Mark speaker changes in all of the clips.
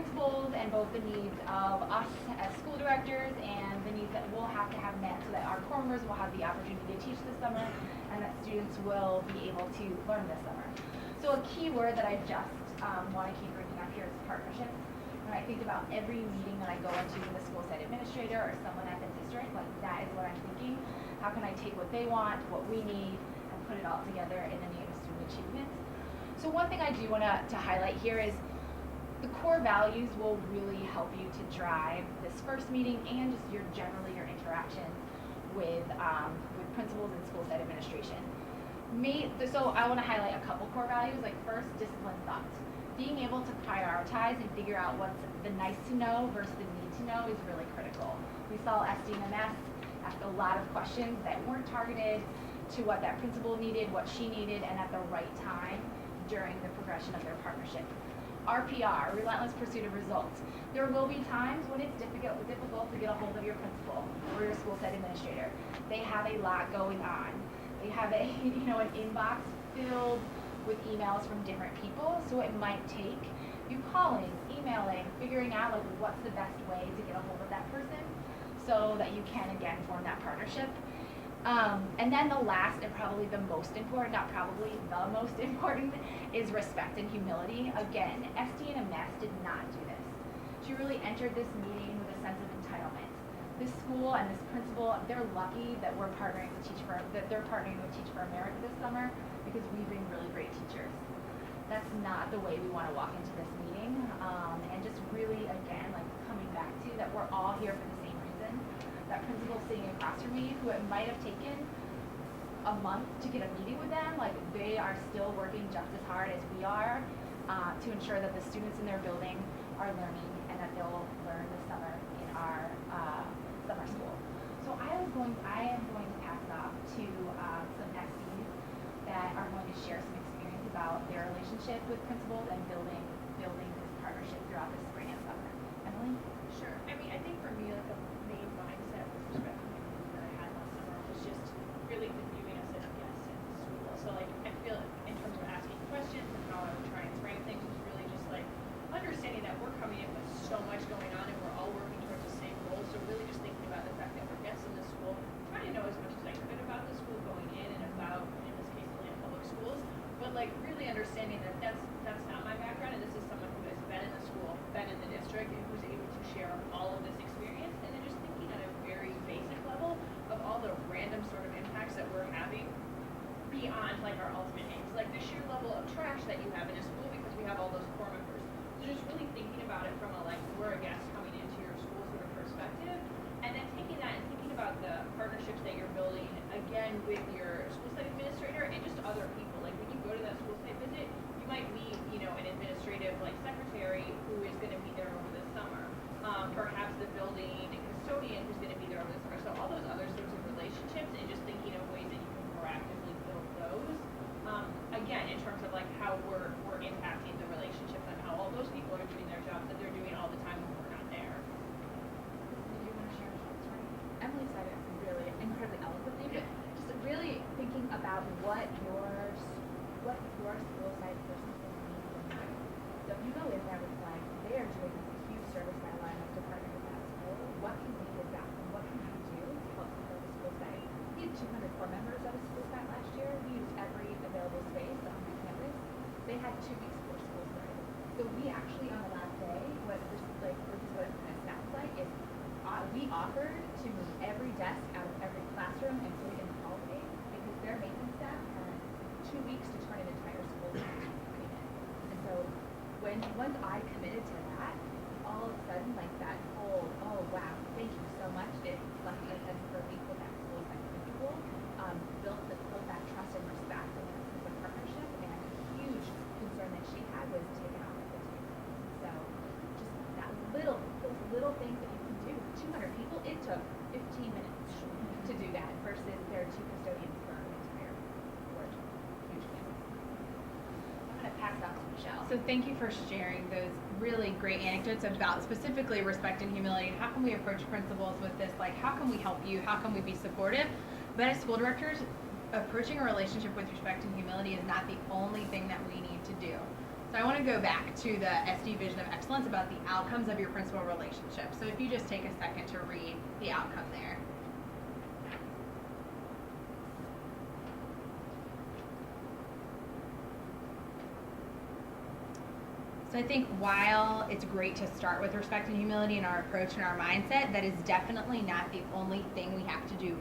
Speaker 1: principals and both the needs of us as school directors and the needs that we'll have to have met so that our core members will have the opportunity to teach this summer and that students will be able to learn this summer. So a key word that I just want to keep bringing up here is partnerships. When I think about every meeting that I go into with a school site administrator or someone at the district, like that is what I'm thinking. How can I take what they want, what we need, and put it all together in the name of student achievement? So one thing I do want to highlight here is the core values will really help you to drive this first meeting and just your interactions with principals and school site administration. So I want to highlight a couple core values, like first, discipline thought. Being able to prioritize and figure out what's the nice to know versus the need to know is really critical. We saw SDMS ask a lot of questions that weren't targeted to what that principal needed, what she needed, and at the right time during the progression of their partnership. RPR, relentless pursuit of results. There will be times when it's difficult to get a hold of your principal or your school site administrator. They have a lot going on. They have an inbox filled with emails from different people, so it might take you calling, emailing, figuring out like what's the best way to get a hold of that person so that you can again form that partnership. And then the last and probably the most important, not probably the most important, is respect and humility. Again, SD and MS did not do this. She really entered this meeting with a sense of entitlement. This school and this principal, they're lucky that they're partnering with Teach for America this summer because we bring really great teachers. That's not the way we want to walk into this meeting. And just really, again, like coming back to that we're all here for the same reason. That principal sitting across from me, who it might have taken a month to get a meeting with them, like they are still working just as hard as we are to ensure that the students in their building are learning and that they'll learn this summer in our summer school. So I am going to pass it off to some SDs that are going to share some experience about their relationship with principals and building this partnership throughout the spring and summer. Emily?
Speaker 2: Sure. I mean, I think for me, like a main mindset with respect to the meeting that I had last summer was just really viewing us as guests in the school. So like, I feel in terms of asking questions and how I would try and frame things was really just like understanding that we're coming in with so much going on and we're all working towards the same goal. So really just thinking about the fact that we're guests in the school, trying to know as much as I could about the school going in and about, in this case, Deland Public Schools, but like really understanding that that's not my background and this is someone who has been in the school, been in the district, and who's able to share all of this experience, and then just thinking at a very basic level of all the random sort of impacts that we're having beyond like our ultimate aims, like the sheer level of trash that you have in a school because we have all those core members. So just really thinking about it from a like we're a guest coming into your school sort of perspective, and then taking that and thinking about the partnerships that you're building again with your school site administrator and just other people. Like when you go to that school site visit, you might meet, an administrative like secretary who is going to be there over the summer. Perhaps the building custodian who's going to be there over the summer. So all those other sorts of relationships and just thinking of ways that you can proactively build those. Again, in terms of like how we're impacting the relationships and how all those people are doing their jobs that they're doing all the time when we're not there.
Speaker 1: Did you want to share your story?
Speaker 3: Emily said it really incredibly eloquently, but just really thinking about what your school site person is needing from you. So if you go in there with like they are doing a huge service by line of to partner with that school, what can we give back and what can we do to help support the school site? We had 200 core members at a school site last year. We used every available space on the campus. They had 2 weeks before school started. So we actually on the last day, this is what it kind of sounds like, is we offered to move every desk out of every classroom and put it in the hallway because their maintenance staff had 2 weeks to turn an entire school coming in. And so once I committed to that, all of a sudden like that whole, oh wow, thank you so much, it left a sense for me with that school site principal, built that trust and respect and that sense of partnership, and a huge concern that she had was taken off the table. So just those little things that you can do. 200 people, it took 15 minutes to do that versus there are 2 custodians for an entire board. Huge campus.
Speaker 1: I'm going to pass it off to Michelle. So thank you for sharing those really great anecdotes about specifically respect and humility. How can we approach principals with this? Like, how can we help you? How can we be supportive? But as school directors, approaching a relationship with respect and humility is not the only thing that we need to do.
Speaker 4: So I want to go back to the SD vision of excellence about the outcomes of your principal relationship. So if you just take a second to read the outcome there. So I think while it's great to start with respect and humility in our approach and our mindset, that is definitely not the only thing we have to do.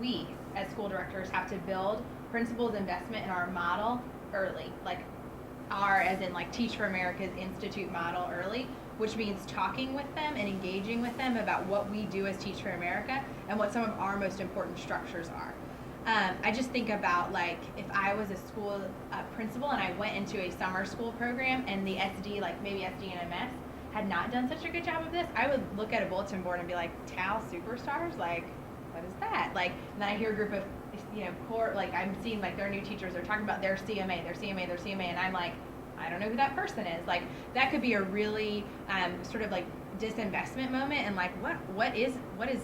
Speaker 4: We, as school directors, have to build principals' investment in our model early, like as in like Teach for America's Institute model early, which means talking with them and engaging with them about what we do as Teach for America and what some of our most important structures are. I just think about like if I was a school principal and I went into a summer school program and the SD, like maybe SD and MS, had not done such a good job of this, I would look at a bulletin board and be like, TAL Superstars? Like, what is that? Like, and then I hear a group of, core, like I'm seeing like their new teachers are talking about their CMA, and I'm like, I don't know who that person is. Like, that could be a really sort of like disinvestment moment and like, what is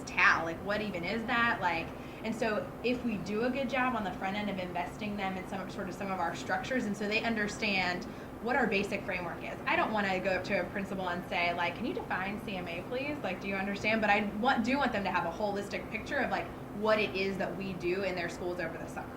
Speaker 4: TAL? Like, what even is that? Like, and so if we do a good job on the front end of investing them in some of our structures, and so they understand what our basic framework is. I don't want to go up to a principal and say, like, can you define CMA, please? Like, do you understand? But I do want them to have a holistic picture of, like, what it is that we do in their schools over the summer.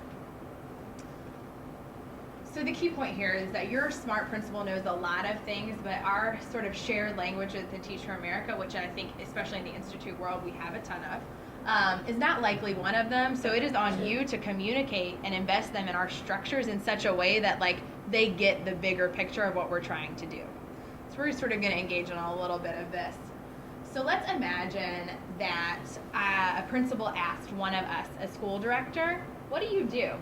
Speaker 4: So the key point here is that your smart principal knows a lot of things, but our sort of shared language with the Teach for America, which I think, especially in the Institute world, we have a ton of, is not likely one of them. So it is on you to communicate and invest them in our structures in such a way that, like, they get the bigger picture of what we're trying to do. So we're sort of going to engage in a little bit of this. So let's imagine that a principal asked one of us, a school director, what do you do?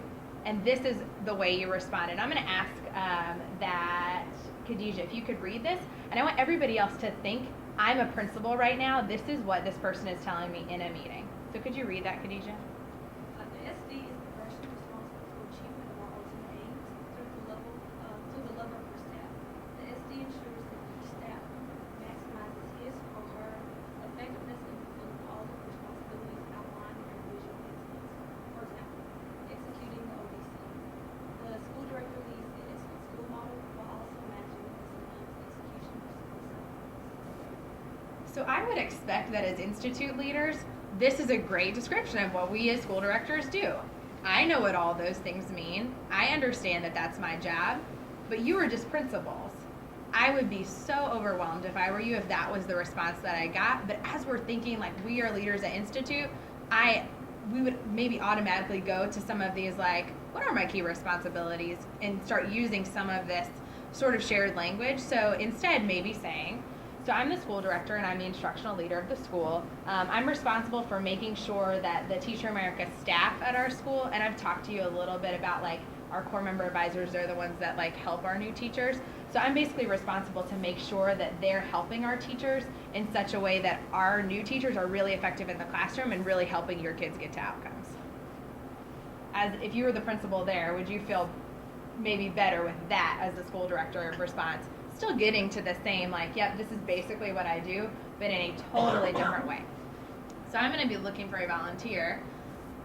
Speaker 4: And this is the way you responded. I'm going to ask that, Khadijah, if you could read this, and I want everybody else to think, I'm a principal right now, this is what this person is telling me in a meeting. So could you read that, Khadijah?
Speaker 5: The SD is the person responsible for achievement of our ultimate aims through the love of her staff. The SD ensures that each staff maximizes his or her effectiveness in fulfilling all of the responsibilities outlined in her vision of excellence. For example, executing the ODC. The school director leads the excellent school model while also managing the discipline's execution of school self.
Speaker 4: So I would expect that as institute leaders, this is a great description of what we as school directors do. I know what all those things mean. I understand that that's my job, but you are just principals. I would be so overwhelmed if I were you if that was the response that I got. But as we're thinking like we are leaders at Institute, we would maybe automatically go to some of these like, what are my key responsibilities? And start using some of this sort of shared language. So instead maybe saying, so I'm the school director and I'm the instructional leader of the school. I'm responsible for making sure that the Teach for America staff at our school, and I've talked to you a little bit about like our core member advisors, they're the ones that like help our new teachers. So I'm basically responsible to make sure that they're helping our teachers in such a way that our new teachers are really effective in the classroom and really helping your kids get to outcomes. As if you were the principal there, would you feel maybe better with that as the school director response? Still getting to the same, like, yep, this is basically what I do, but in a totally different way. So I'm going to be looking for a volunteer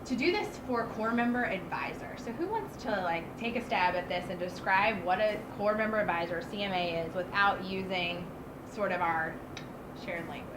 Speaker 4: to do this for core member advisor. So who wants to like take a stab at this and describe what a core member advisor, CMA, is without using sort of our shared language?